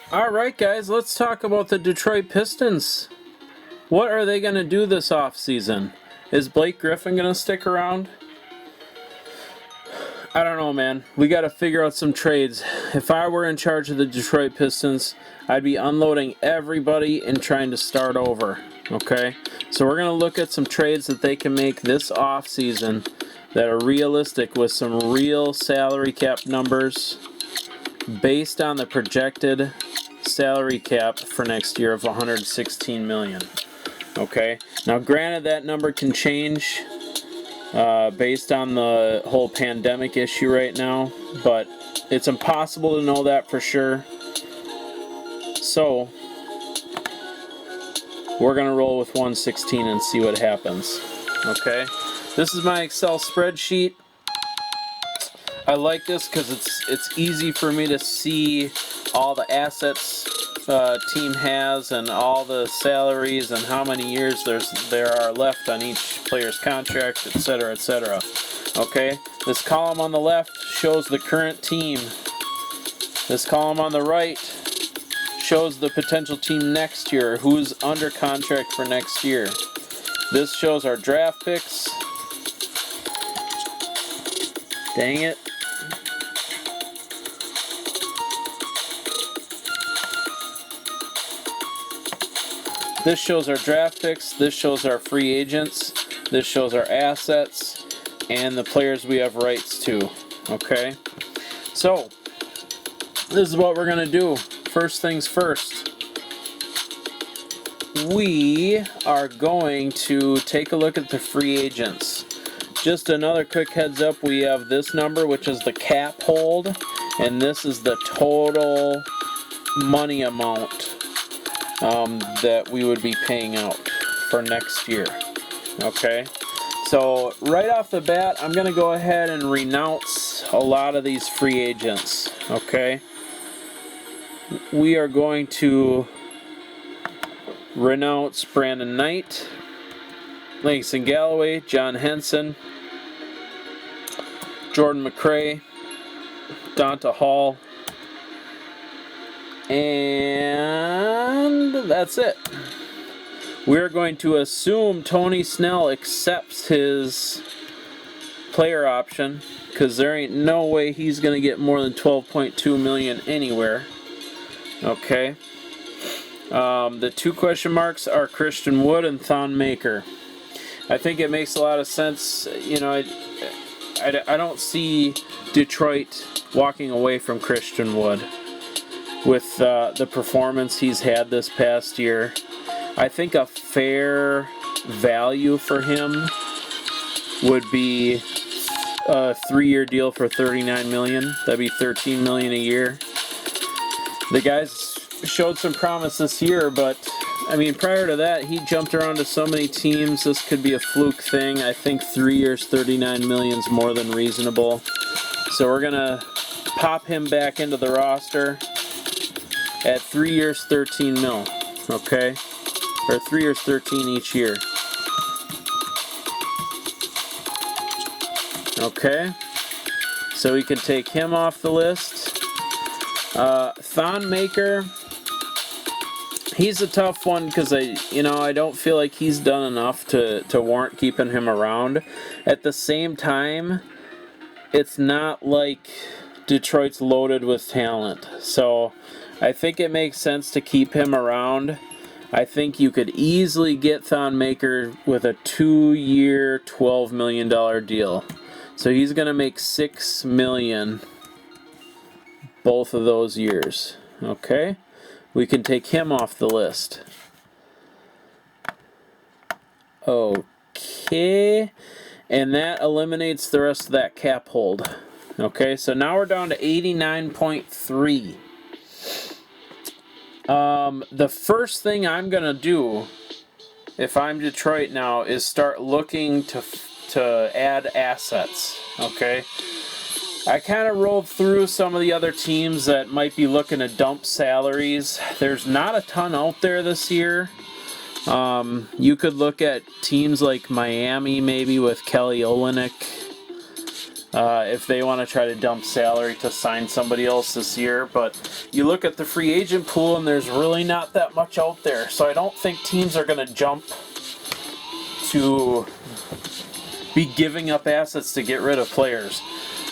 All right, guys, let's talk about the Detroit Pistons. What are they going to do this offseason? Is Blake Griffin going to stick around? I don't know, man. We got to figure out some trades. If I were in charge of the Detroit Pistons, I'd be unloading everybody and trying to start over. Okay? So we're going to look at some trades that they can make this offseason that are realistic with some real salary cap numbers based on the projected salary cap for next year of $116 million. Okay? Now, granted, that number can change based on the whole pandemic issue right now, but it's impossible to know that for sure. So we're going to roll with 116 and see what happens. Okay? This is my Excel spreadsheet. I like this because it's easy for me to see all the assets team has and all the salaries and how many years there are left on each player's contract, etc., etc. Okay, this column on the left shows the current team. This column on the right shows the potential team next year, who's under contract for next year. This shows our draft picks. Dang it. This shows our draft picks, this shows our free agents, this shows our assets, and the players we have rights to, okay? So, this is what we're going to do. First things first. We are going to take a look at the free agents. Just another quick heads up, we have this number, which is the cap hold, and this is the total money amount that we would be paying out for next year. Okay, so right off the bat, I'm going to go ahead and renounce a lot of these free agents. Okay, we are going to renounce Brandon Knight, Langston Galloway, John Henson, Jordan McRae, Donta Hall, and that's it. We're going to assume Tony Snell accepts his player option, because there ain't no way he's going to get more than $12.2 million anywhere. Okay. The two question marks are Christian Wood and Thon Maker. I think it makes a lot of sense. You know, I don't see Detroit walking away from Christian Wood with the performance he's had this past year. I think a fair value for him would be a 3-year deal for $39 million. That'd be $13 million a year. The guy's showed some promise this year, but I mean, prior to that, he jumped around to so many teams. This could be a fluke thing. I think 3 years, $39 million is more than reasonable. So we're gonna pop him back into the roster at 3 years, $13 million. Okay, or 3 years, 13 each year. Okay, so we can take him off the list. Thon Maker, he's a tough one because I don't feel like he's done enough to warrant keeping him around. At the same time, it's not like Detroit's loaded with talent, so I think it makes sense to keep him around. I think you could easily get Thon Maker with a 2-year, $12 million deal. So he's going to make $6 million both of those years. Okay? We can take him off the list. Okay. And that eliminates the rest of that cap hold. Okay, so now we're down to 89.3. The first thing I'm going to do, if I'm Detroit now, is start looking to add assets. Okay? I kind of rolled through some of the other teams that might be looking to dump salaries. There's not a ton out there this year. You could look at teams like Miami, maybe with Kelly Olynyk. if they want to try to dump salary to sign somebody else this year. But you look at the free agent pool, and there's really not that much out there. So I don't think teams are going to jump to be giving up assets to get rid of players.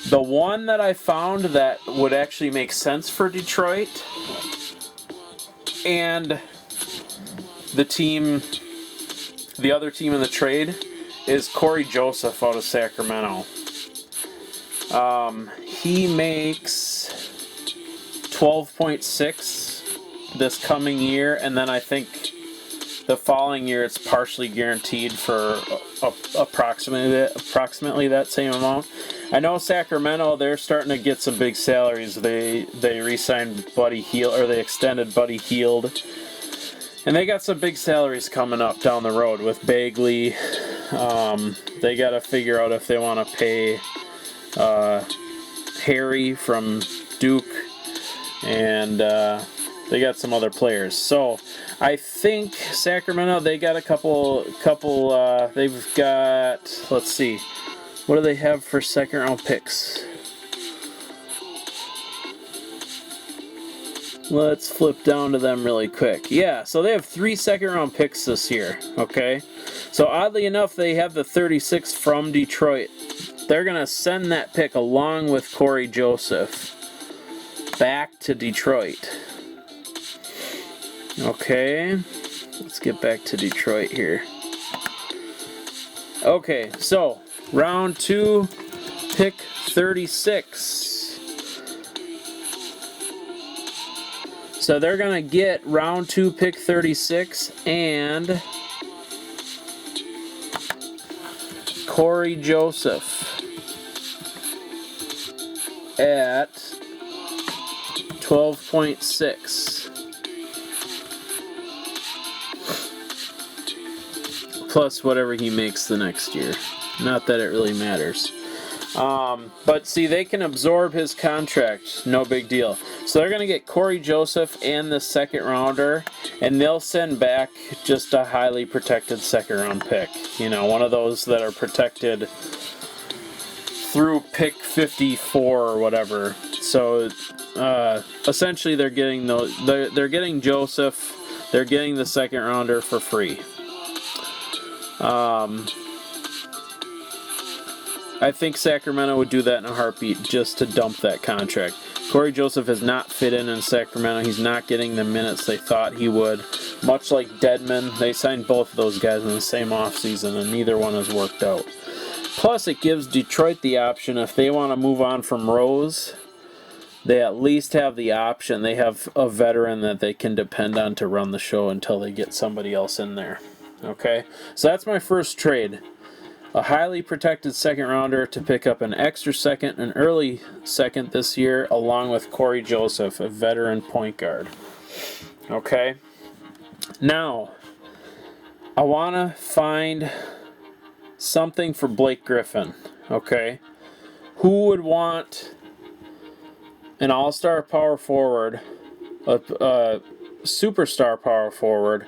The one that I found that would actually make sense for Detroit and the other team in the trade is Corey Joseph out of Sacramento. He makes 12.6 this coming year, and then I think the following year it's partially guaranteed for approximately that same amount. I know Sacramento, they're starting to get some big salaries. They re-signed Buddy Hield, or they extended Buddy Hield, and they got some big salaries coming up down the road with Bagley. They got to figure out if they want to pay Harry from Duke, and they got some other players. So I think Sacramento, they got a couple. They've got, let's see, what do they have for second round picks? Let's flip down to them really quick. Yeah, so they have 3 second round picks this year. Okay, so oddly enough, they have the 36 from Detroit. They're going to send that pick along with Corey Joseph back to Detroit. Okay, let's get back to Detroit here. Okay, so round 2, pick 36. So they're going to get round 2, pick 36 and Corey Joseph at 12.6 plus whatever he makes the next year. Not that it really matters. But see, they can absorb his contract, no big deal. So they're going to get Corey Joseph and the second rounder, and they'll send back just a highly protected second round pick. You know, one of those that are protected through pick 54 or whatever. So essentially, they're getting they're getting Joseph, they're getting the second rounder for free. I think Sacramento would do that in a heartbeat just to dump that contract. Corey Joseph has not fit in Sacramento. He's not getting the minutes they thought he would. Much like Dedmon, they signed both of those guys in the same offseason, and neither one has worked out. Plus, it gives Detroit the option, if they want to move on from Rose, they at least have the option. They have a veteran that they can depend on to run the show until they get somebody else in there. Okay? So that's my first trade. A highly protected second rounder to pick up an extra second, an early second this year, along with Corey Joseph, a veteran point guard. Okay? Now, I want to find something for Blake Griffin. Okay? Who would want an all-star power forward, a superstar power forward,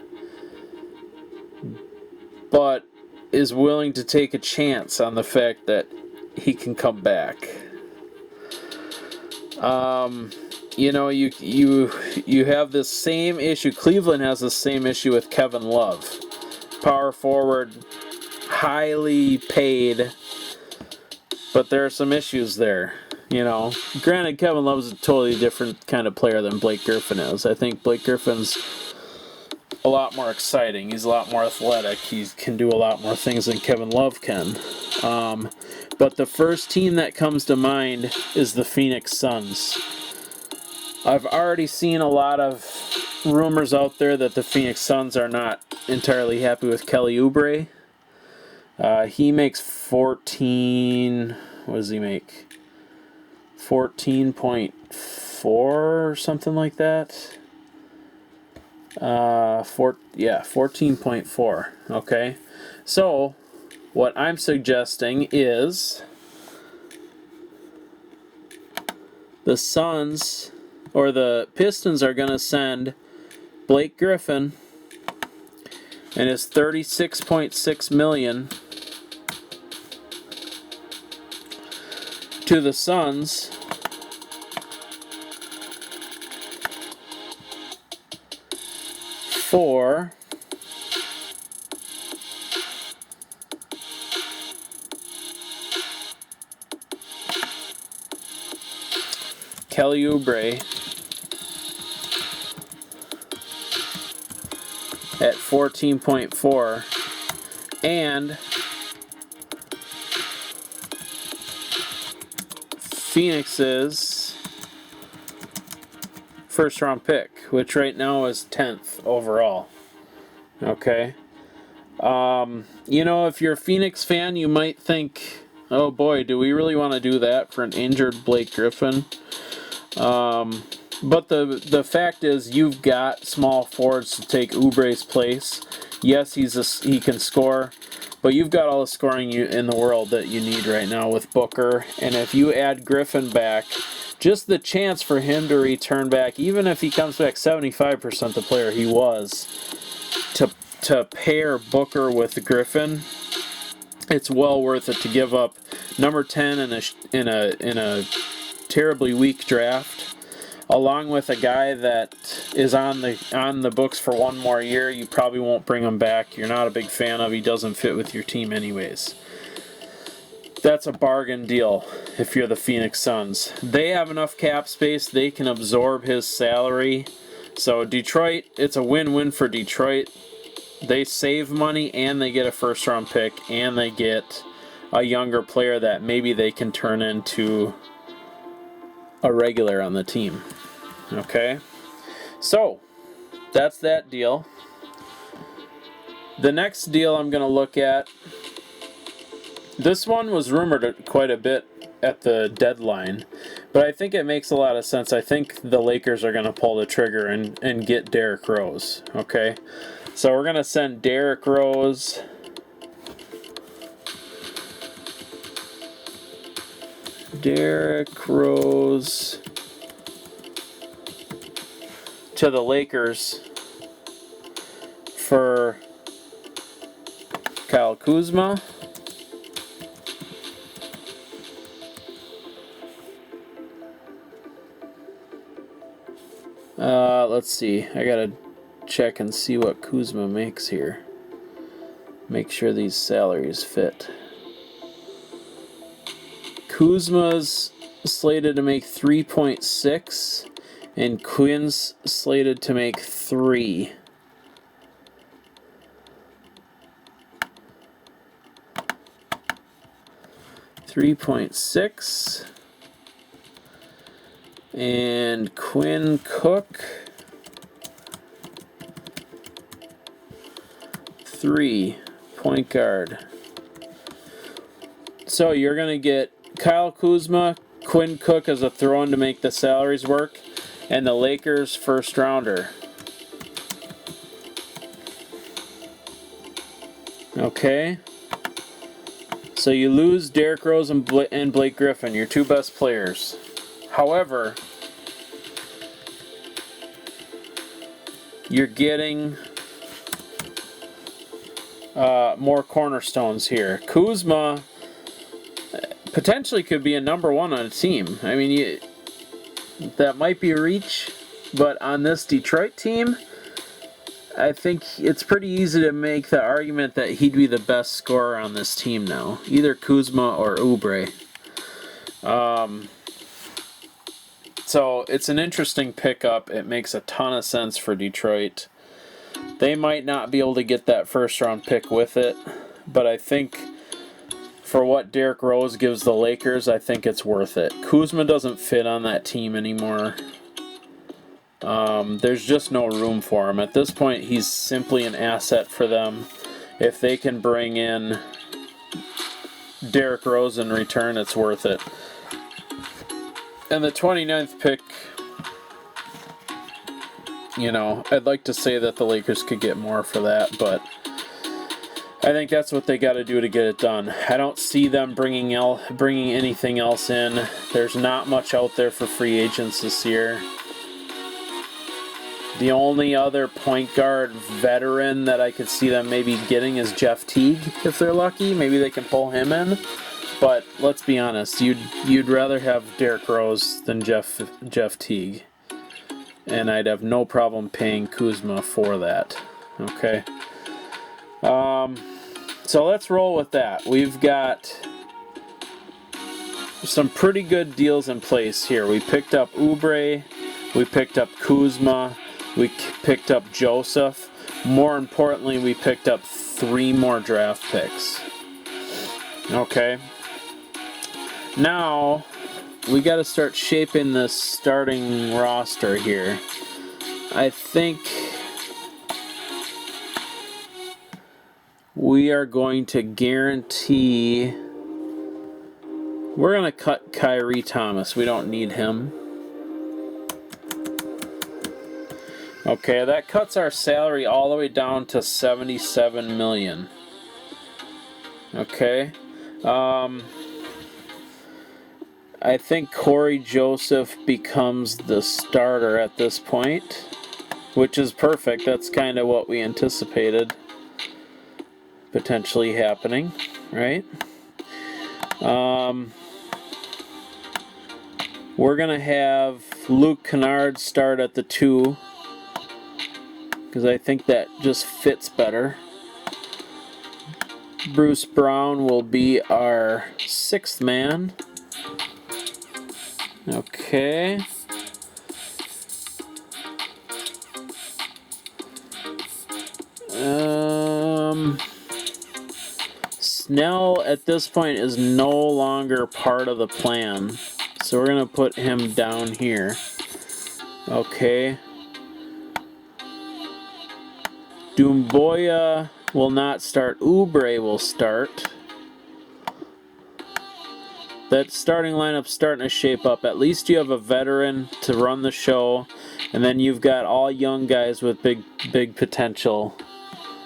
but is willing to take a chance on the fact that he can come back? You know, you have this same issue. Cleveland has the same issue with Kevin Love. Power forward, highly paid, but there are some issues there. You know, granted, Kevin Love is a totally different kind of player than Blake Griffin is. I think Blake Griffin's a lot more exciting. He's a lot more athletic. He can do a lot more things than Kevin Love can. But the first team that comes to mind is the Phoenix Suns. I've already seen a lot of rumors out there that the Phoenix Suns are not entirely happy with Kelly Oubre. He makes 14... What does he make? 14.4 or something like that. 14.4. Okay. So, what I'm suggesting is the Suns or the Pistons are going to send Blake Griffin and his $36.6 million to the Suns for Kelly Oubre at 14.4 and Phoenix's first round pick, which right now is 10th overall. Okay. You know, if you're a Phoenix fan, you might think, oh boy, do we really want to do that for an injured Blake Griffin? But the fact is, you've got small forwards to take Oubre's place. Yes, he can score, but you've got all the scoring in the world that you need right now with Booker. And if you add Griffin back, just the chance for him to return back, even if he comes back 75% the player he was, to pair Booker with Griffin, it's well worth it to give up number 10 in a terribly weak draft, along with a guy that is on the books for one more year. You probably won't bring him back. You're not a big fan of. He doesn't fit with your team anyways. That's a bargain deal if you're the Phoenix Suns. They have enough cap space. They can absorb his salary. So Detroit, it's a win-win for Detroit. They save money and they get a first-round pick and they get a younger player that maybe they can turn into a regular on the team. Okay, so that's that deal. The next deal I'm going to look at, this one was rumored quite a bit at the deadline, but I think it makes a lot of sense. I think the Lakers are going to pull the trigger and get Derrick Rose. Okay, so we're going to send Derrick Rose to the Lakers for Kyle Kuzma. Let's see. I gotta check and see what Kuzma makes here. Make sure these salaries fit. Kuzma's slated to make 3.6 and Quinn's slated to make 3. $3.6 and Quinn Cook 3 point guard. So you're gonna get Kyle Kuzma, Quinn Cook as a throw-in to make the salaries work, and the Lakers first rounder. Okay. So you lose Derrick Rose and Blake Griffin, your two best players. However, you're getting more cornerstones here. Kuzma potentially could be a number one on a team. I mean, that might be a reach, but on this Detroit team, I think it's pretty easy to make the argument that he'd be the best scorer on this team now. Either Kuzma or Oubre. So it's an interesting pickup. It makes a ton of sense for Detroit. They might not be able to get that first round pick with it, but I think for what Derrick Rose gives the Lakers, I think it's worth it. Kuzma doesn't fit on that team anymore. There's just no room for him. At this point, he's simply an asset for them. If they can bring in Derrick Rose in return, it's worth it. And the 29th pick, you know, I'd like to say that the Lakers could get more for that, but I think that's what they got to do to get it done. I don't see them bringing anything else in. There's not much out there for free agents this year. The only other point guard veteran that I could see them maybe getting is Jeff Teague, if they're lucky. Maybe they can pull him in. But let's be honest, you'd rather have DRose than Jeff Teague. And I'd have no problem paying Kuzma for that. Okay. So let's roll with that. We've got some pretty good deals in place here. We picked up Oubre, we picked up Kuzma, we picked up Joseph. More importantly, we picked up 3 more draft picks. Okay. Now, we got to start shaping this starting roster here. I think we are going to guarantee... We're going to cut Kyrie Thomas. We don't need him. Okay, that cuts our salary all the way down to $77 million. Okay. I think Corey Joseph becomes the starter at this point, which is perfect. That's kind of what we anticipated potentially happening, right? We're going to have Luke Kennard start at the 2, because I think that just fits better. Bruce Brown will be our 6th man. Okay. Snell at this point is no longer part of the plan. So we're going to put him down here. Okay. Doumbouya will not start. Oubre will start. That starting lineup's starting to shape up. At least you have a veteran to run the show. And then you've got all young guys with big potential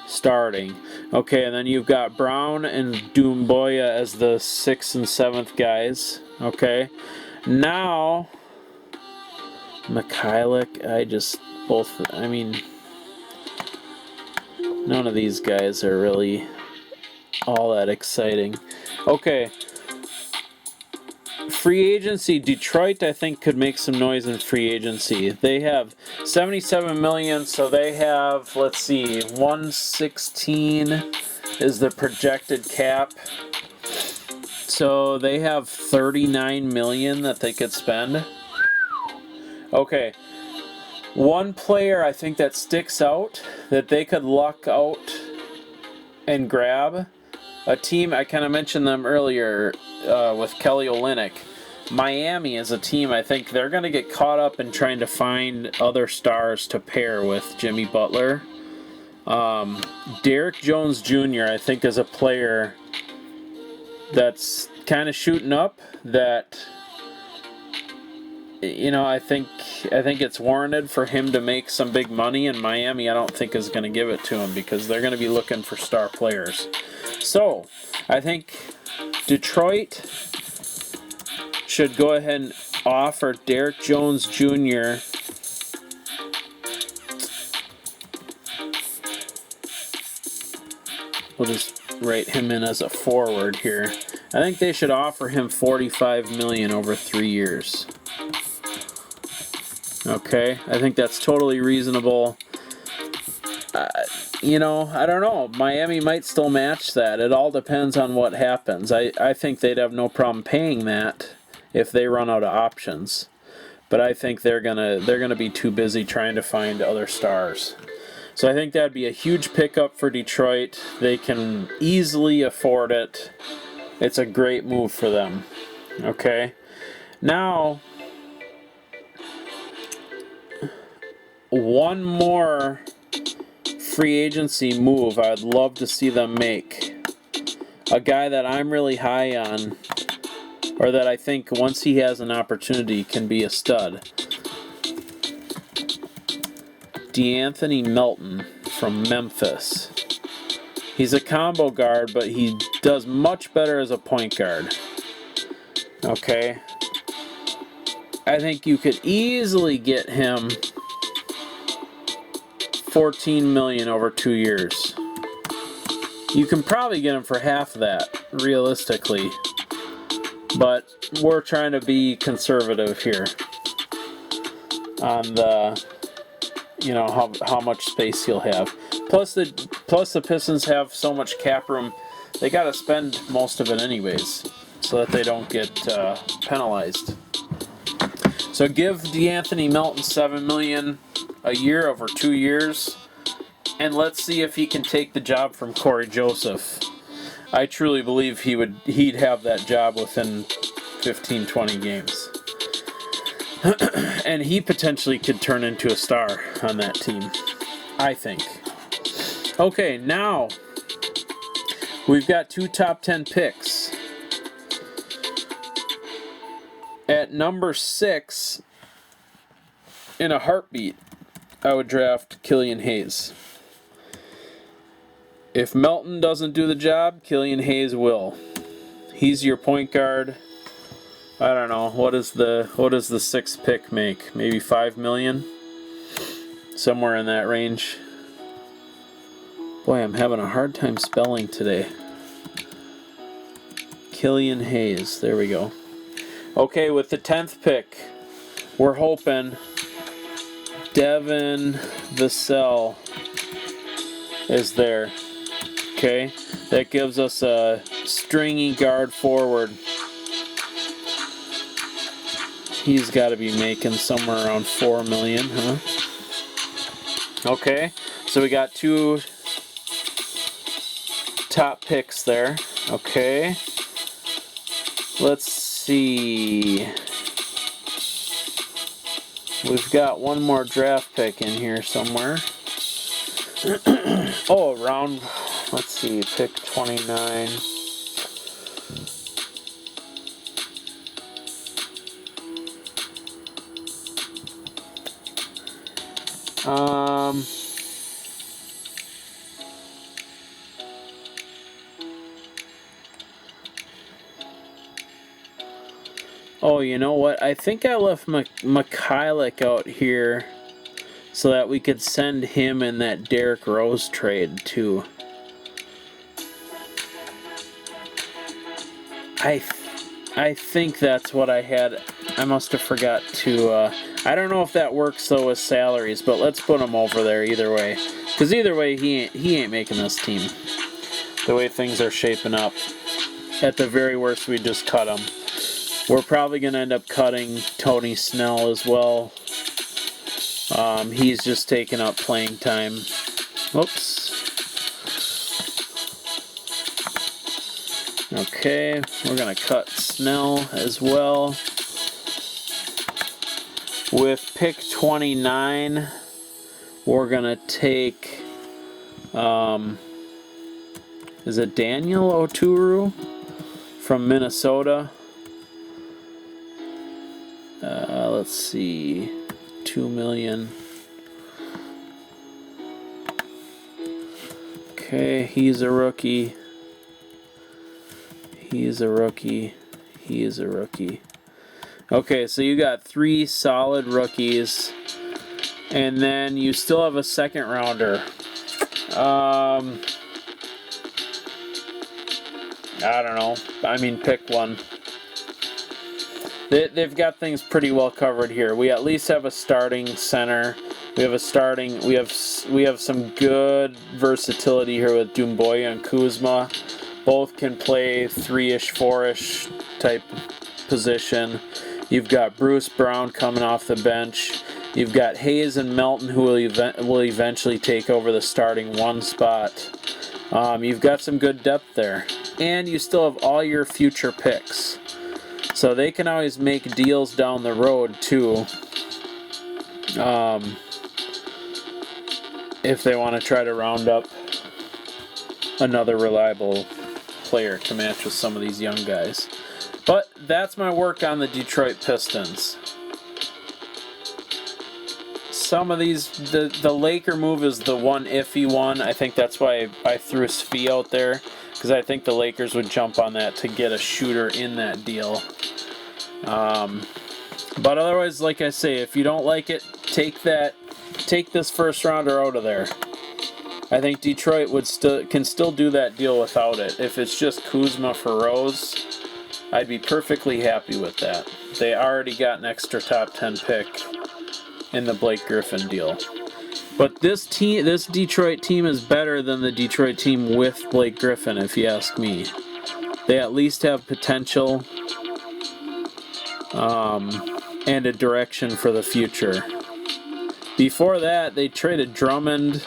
starting. Okay, and then you've got Brown and Doumbouya as the 6th and 7th guys. Okay. Now, Mikhailiuk, none of these guys are really all that exciting. Okay. Free agency, Detroit, I think, could make some noise in free agency. They have $77 million, so they have, let's see, 116 is the projected cap. So they have $39 million that they could spend. Okay. One player I think that sticks out that they could luck out and grab. A team, I kind of mentioned them earlier with Kelly Olynyk. Miami is a team, I think they're going to get caught up in trying to find other stars to pair with Jimmy Butler. Derrick Jones Jr., I think, is a player that's kind of shooting up that, I think it's warranted for him to make some big money, and Miami I don't think is going to give it to him because they're going to be looking for star players. So, I think Detroit should go ahead and offer Derrick Jones Jr. We'll just write him in as a forward here. I think they should offer him $45 million over 3 years. Okay, I think that's totally reasonable. I don't know. Miami might still match that. It all depends on what happens. I think they'd have no problem paying that if they run out of options. But I think they're gonna be too busy trying to find other stars. So I think that'd be a huge pickup for Detroit. They can easily afford it. It's a great move for them. Okay. Now, one more free agency move I'd love to see them make. A guy that I'm really high on, or that I think once he has an opportunity can be a stud. DeAnthony Melton from Memphis. He's a combo guard, but he does much better as a point guard. Okay. I think you could easily get him $14 million over 2 years. You can probably get him for half of that, realistically. but we're trying to be conservative here on the, you know, how much space he'll have. Plus the Pistons have so much cap room, they got to spend most of it anyways, so that they don't get penalized. So give DeAnthony Melton $7 million a year over 2 years, and let's see if he can take the job from Corey Joseph. I truly believe he'd have that job within 15-20 games. And he potentially could turn into a star on that team, I think. Okay, now we've got 2 top 10 picks. At number 6, in a heartbeat, I would draft Killian Hayes. If Melton doesn't do the job, Killian Hayes will. He's your point guard. I don't know, what does the 6th pick make? Maybe $5 million? Somewhere in that range. Boy, I'm having a hard time spelling today. Killian Hayes, there we go. Okay, with the 10th pick, we're hoping Devin Vassell is there. Okay, that gives us a stringy guard forward. He's got to be making somewhere around $4 million, huh? Okay, so we got 2 top picks there. Okay, let's see. We've got one more draft pick in here somewhere. Oh, round, let's see, pick 29. Oh, you know what? I think I left Mikhailuk out here so that we could send him in that Derrick Rose trade too. I think that's what I had. I must have forgot to. I don't know if that works though with salaries, but let's put him over there either way. Because either way, he ain't making this team. The way things are shaping up. At the very worst, we just cut him. We're probably going to end up cutting Tony Snell as well. He's just taking up playing time. Whoops. Okay, we're going to cut Snell as well. With pick 29, we're going to take, is it Daniel Oturu from Minnesota? Let's see, $2 million. Okay, he's a rookie. He's a rookie. He is a rookie. Okay, so you got 3 solid rookies, and then you still have a second rounder. I don't know. I mean, pick one. They've got things pretty well covered here. We at least have a starting center. We have some good versatility here with Doumbouya and Kuzma. Both can play 3-ish, 4-ish type position. You've got Bruce Brown coming off the bench. You've got Hayes and Melton who will eventually take over the starting 1 spot. You've got some good depth there. And you still have all your future picks. So they can always make deals down the road too. If they want to try to round up another reliable player to match with some of these young guys. But that's my work on the Detroit Pistons. Some of these, the Laker move is the one iffy one. I think that's why I threw Svi out there, because I think the Lakers would jump on that to get a shooter in that deal. But otherwise, like I say, if you don't like it, take this first rounder out of there. I think Detroit can still do that deal without it. If it's just Kuzma for Rose, I'd be perfectly happy with that. They already got an extra top 10 pick in the Blake Griffin deal. But this Detroit team is better than the Detroit team with Blake Griffin, if you ask me. They at least have potential and a direction for the future. Before that, they traded Drummond.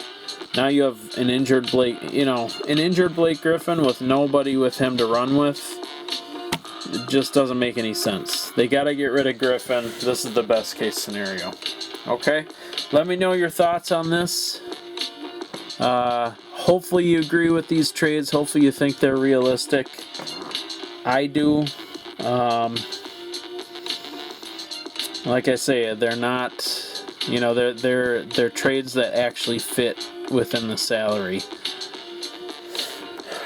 Now you have an injured Blake Griffin with nobody with him to run with. It just doesn't make any sense. They got to get rid of Griffin. This is the best case scenario. Okay? Let me know your thoughts on this. Hopefully you agree with these trades. Hopefully you think they're realistic. I do. Like I say, they're not, they're trades that actually fit within the salary.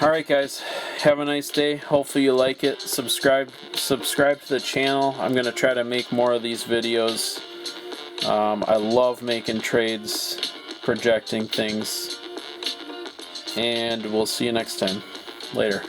Alright guys, have a nice day. Hopefully you like it. Subscribe to the channel. I'm going to try to make more of these videos. I love making trades, projecting things, and we'll see you next time. Later.